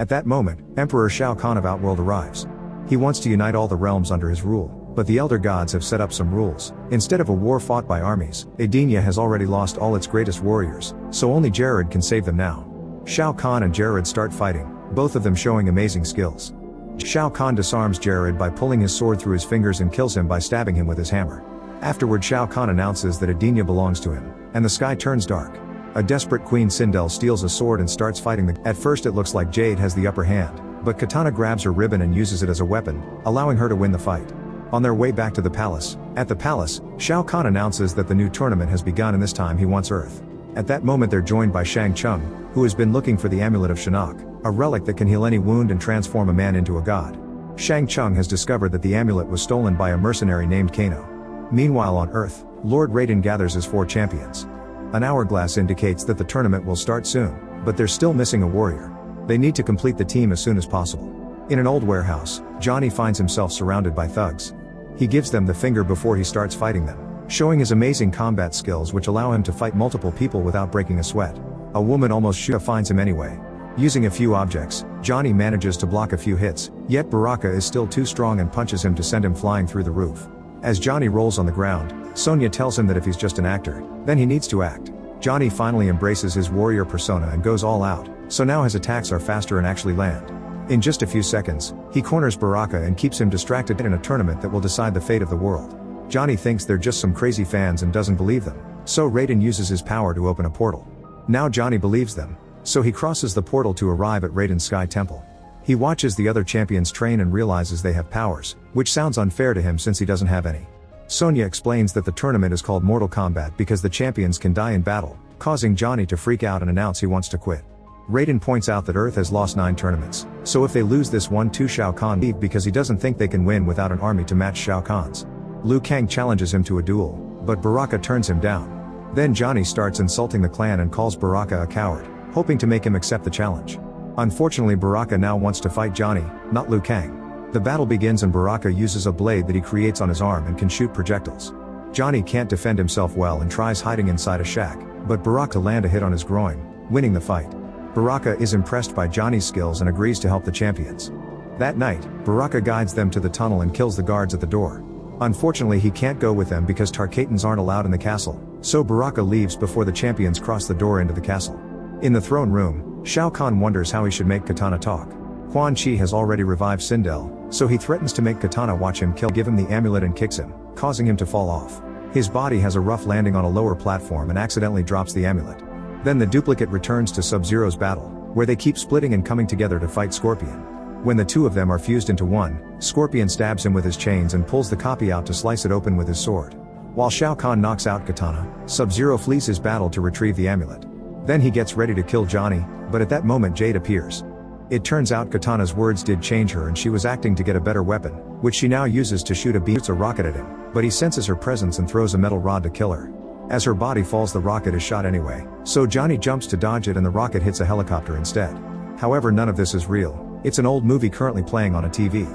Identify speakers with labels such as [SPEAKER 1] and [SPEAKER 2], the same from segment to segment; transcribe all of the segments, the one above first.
[SPEAKER 1] At that moment, Emperor Shao Kahn of Outworld arrives. He wants to unite all the realms under his rule, but the Elder Gods have set up some rules. Instead of a war fought by armies, Edenia has already lost all its greatest warriors, so only Jared can save them now. Shao Kahn and Jared start fighting, both of them showing amazing skills. Shao Kahn disarms Jared by pulling his sword through his fingers and kills him by stabbing him with his hammer. Afterward, Shao Kahn announces that Edenia belongs to him, and the sky turns dark. A desperate Queen Sindel steals a sword and starts fighting At first it looks like Jade has the upper hand, but Katana grabs her ribbon and uses it as a weapon, allowing her to win the fight. On their way back to the palace, at the palace, Shao Kahn announces that the new tournament has begun and this time he wants Earth. At that moment they're joined by Shang Tsung, who has been looking for the Amulet of Shinnok, a relic that can heal any wound and transform a man into a god. Shang Tsung has discovered that the amulet was stolen by a mercenary named Kano. Meanwhile on Earth, Lord Raiden gathers his 4 champions. An hourglass indicates that the tournament will start soon, but they're still missing a warrior. They need to complete the team as soon as possible. In an old warehouse, Johnny finds himself surrounded by thugs. He gives them the finger before he starts fighting them, showing his amazing combat skills which allow him to fight multiple people without breaking a sweat. A woman almost finds him anyway. Using a few objects, Johnny manages to block a few hits, yet Baraka is still too strong and punches him to send him flying through the roof. As Johnny rolls on the ground, Sonya tells him that if he's just an actor, then he needs to act. Johnny finally embraces his warrior persona and goes all out, so now his attacks are faster and actually land. In just a few seconds, he corners Baraka and keeps him distracted in a tournament that will decide the fate of the world. Johnny thinks they're just some crazy fans and doesn't believe them, so Raiden uses his power to open a portal. Now Johnny believes them, so he crosses the portal to arrive at Raiden's Sky Temple. He watches the other champions train and realizes they have powers, which sounds unfair to him since he doesn't have any. Sonya explains that the tournament is called Mortal Kombat because the champions can die in battle, causing Johnny to freak out and announce he wants to quit. Raiden points out that Earth has lost 9 tournaments, so if they lose this one to Shao Kahn leave because he doesn't think they can win without an army to match Shao Kahn's. Liu Kang challenges him to a duel, but Baraka turns him down. Then Johnny starts insulting the clan and calls Baraka a coward, hoping to make him accept the challenge. Unfortunately, Baraka now wants to fight Johnny, not Liu Kang. The battle begins and Baraka uses a blade that he creates on his arm and can shoot projectiles. Johnny can't defend himself well and tries hiding inside a shack, but Baraka land a hit on his groin, winning the fight. Baraka is impressed by Johnny's skills and agrees to help the champions. That night, Baraka guides them to the tunnel and kills the guards at the door. Unfortunately, he can't go with them because Tarkatans aren't allowed in the castle, so Baraka leaves before the champions cross the door into the castle. In the throne room, Shao Kahn wonders how he should make Katana talk. Quan Chi has already revived Sindel, so he threatens to make Katana watch him give him the amulet and kicks him, causing him to fall off. His body has a rough landing on a lower platform and accidentally drops the amulet. Then the duplicate returns to Sub-Zero's battle, where they keep splitting and coming together to fight Scorpion. When the two of them are fused into one, Scorpion stabs him with his chains and pulls the copy out to slice it open with his sword. While Shao Kahn knocks out Katana, Sub-Zero flees his battle to retrieve the amulet. Then he gets ready to kill Johnny, but at that moment Jade appears. It turns out Katana's words did change her and she was acting to get a better weapon, which she now uses to shoot a rocket at him, but he senses her presence and throws a metal rod to kill her. As her body falls, the rocket is shot anyway, so Johnny jumps to dodge it and the rocket hits a helicopter instead. However, none of this is real. It's an old movie currently playing on a TV.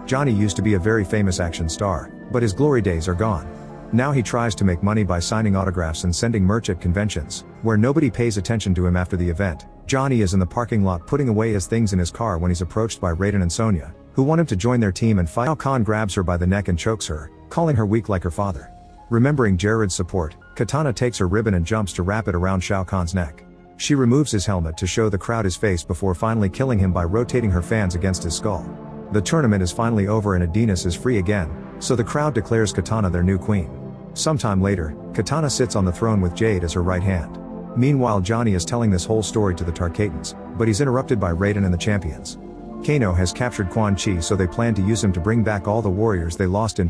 [SPEAKER 1] Johnny used to be a very famous action star, but his glory days are gone. Now he tries to make money by signing autographs and sending merch at conventions, where nobody pays attention to him after the event. Johnny is in the parking lot putting away his things in his car when he's approached by Raiden and Sonya, who want him to join their team and fight. Shao Kahn grabs her by the neck and chokes her, calling her weak like her father. Remembering Jared's support, Katana takes her ribbon and jumps to wrap it around Shao Kahn's neck. She removes his helmet to show the crowd his face before finally killing him by rotating her fans against his skull. The tournament is finally over and Adonis is free again, so the crowd declares Katana their new queen. Sometime later, Katana sits on the throne with Jade as her right hand. Meanwhile, Johnny is telling this whole story to the Tarkatans, but he's interrupted by Raiden and the champions. Kano has captured Quan Chi, so they plan to use him to bring back all the warriors they lost in